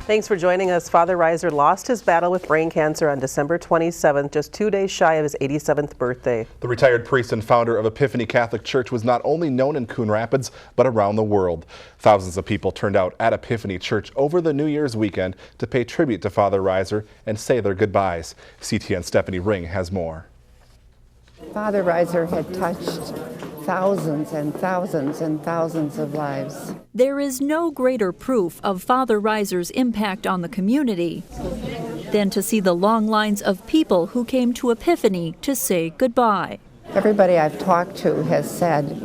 Thanks for joining us. Father Reiser lost his battle with brain cancer on December 27th, just 2 days shy of his 87th birthday. The retired priest and founder of Epiphany Catholic Church was not only known in Coon Rapids, but around the world. Thousands of people turned out at Epiphany Church over the New Year's weekend to pay tribute to Father Reiser and say their goodbyes. CTN Stephanie Ring has more. Father Reiser had touched thousands and thousands and thousands of lives. There is no greater proof of Father Reiser's impact on the community than to see the long lines of people who came to Epiphany to say goodbye. Everybody I've talked to has said,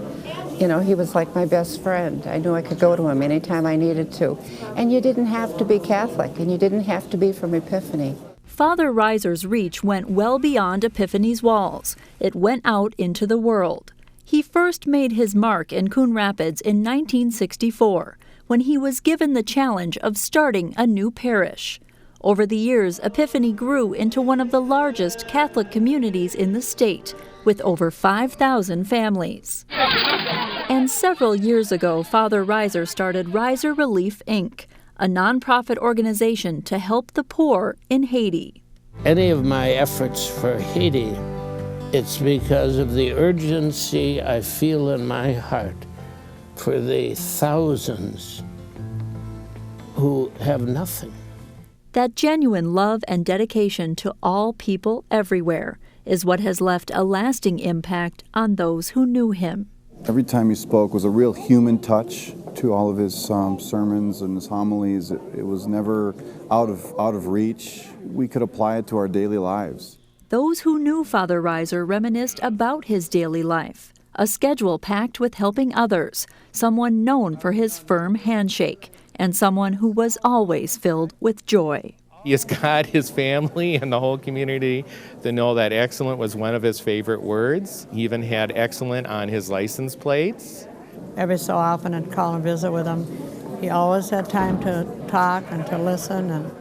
you know, he was like my best friend. I knew I could go to him anytime I needed to. And you didn't have to be Catholic, and you didn't have to be from Epiphany. Father Reiser's reach went well beyond Epiphany's walls. It went out into the world. He first made his mark in Coon Rapids in 1964, when he was given the challenge of starting a new parish. Over the years, Epiphany grew into one of the largest Catholic communities in the state, with over 5,000 families. And several years ago, Father Reiser started Reiser Relief, Inc., a nonprofit organization to help the poor in Haiti. Any of my efforts for Haiti, it's because of the urgency I feel in my heart for the thousands who have nothing. That genuine love and dedication to all people everywhere is what has left a lasting impact on those who knew him. Every time he spoke was a real human touch to all of his sermons and his homilies. It was never out of reach. We could apply it to our daily lives. Those who knew Father Reiser reminisced about his daily life, a schedule packed with helping others, someone known for his firm handshake, and someone who was always filled with joy. He has got his family and the whole community to know that excellent was one of his favorite words. He even had excellent on his license plates. Every so often I'd call and visit with him. He always had time to talk and to listen.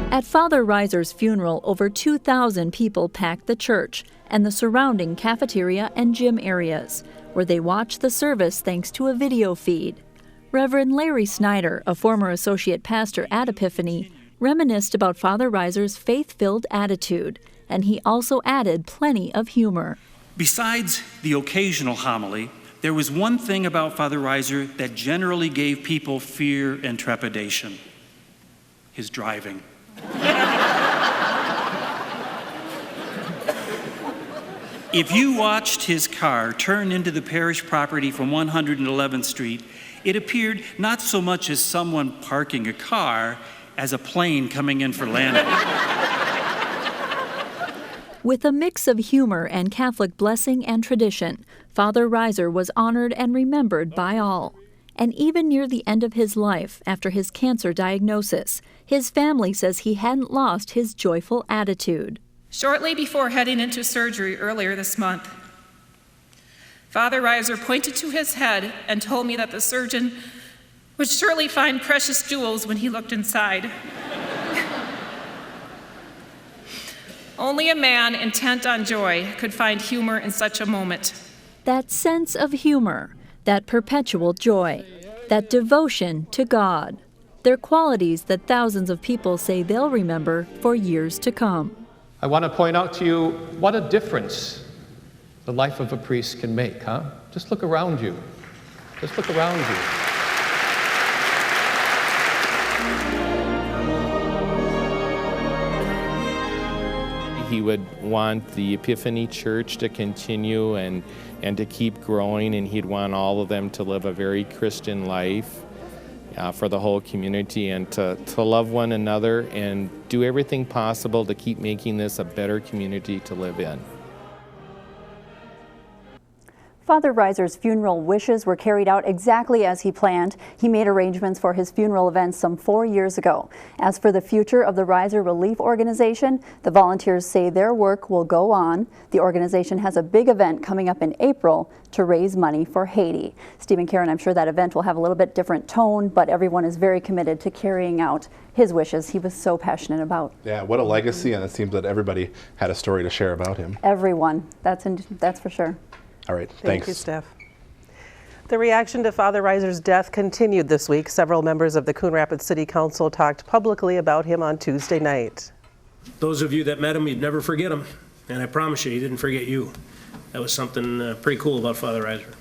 At Father Reiser's funeral, over 2,000 people packed the church and the surrounding cafeteria and gym areas, where they watched the service thanks to a video feed. Reverend Larry Snyder, a former associate pastor at Epiphany, reminisced about Father Reiser's faith-filled attitude, and he also added plenty of humor. Besides the occasional homily, there was one thing about Father Reiser that generally gave people fear and trepidation: his driving. If you watched his car turn into the parish property from 111th Street, it appeared not so much as someone parking a car as a plane coming in for landing. With a mix of humor and Catholic blessing and tradition, Father Reiser was honored and remembered by all. And even near the end of his life, after his cancer diagnosis, his family says he hadn't lost his joyful attitude. Shortly before heading into surgery earlier this month, Father Reiser pointed to his head and told me that the surgeon would surely find precious jewels when he looked inside. Only a man intent on joy could find humor in such a moment. That sense of humor, that perpetual joy, that devotion to God, they're qualities that thousands of people say they'll remember for years to come. I want to point out to you what a difference the life of a priest can make, huh? Just look around you. Just look around you. He would want the Epiphany Church to continue and to keep growing, and he'd want all of them to live a very Christian life for the whole community, and to love one another and do everything possible to keep making this a better community to live in. Father Reiser's funeral wishes were carried out exactly as he planned. He made arrangements for his funeral events some 4 years ago. As for the future of the Reiser Relief Organization, the volunteers say their work will go on. The organization has a big event coming up in April to raise money for Haiti. Steve and Karen, I'm sure that event will have a little bit different tone, but everyone is very committed to carrying out his wishes he was so passionate about. Yeah, what a legacy, and it seems that everybody had a story to share about him. Everyone, that's for sure. All right, Thank thanks. you, Steph. The reaction to Father Reiser's death continued this week. Several members of the Coon Rapids City Council talked publicly about him on Tuesday night. Those of you that met him, you'd never forget him. And I promise you, he didn't forget you. That was something pretty cool about Father Reiser.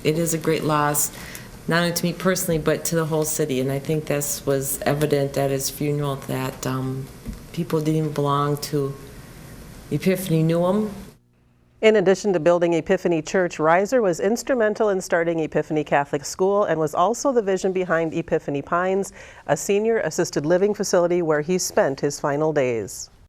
It is a great loss, not only to me personally, but to the whole city. And I think this was evident at his funeral that people didn't even belong to Epiphany knew him. In addition to building Epiphany Church, Reiser was instrumental in starting Epiphany Catholic School and was also the vision behind Epiphany Pines, a senior assisted living facility where he spent his final days.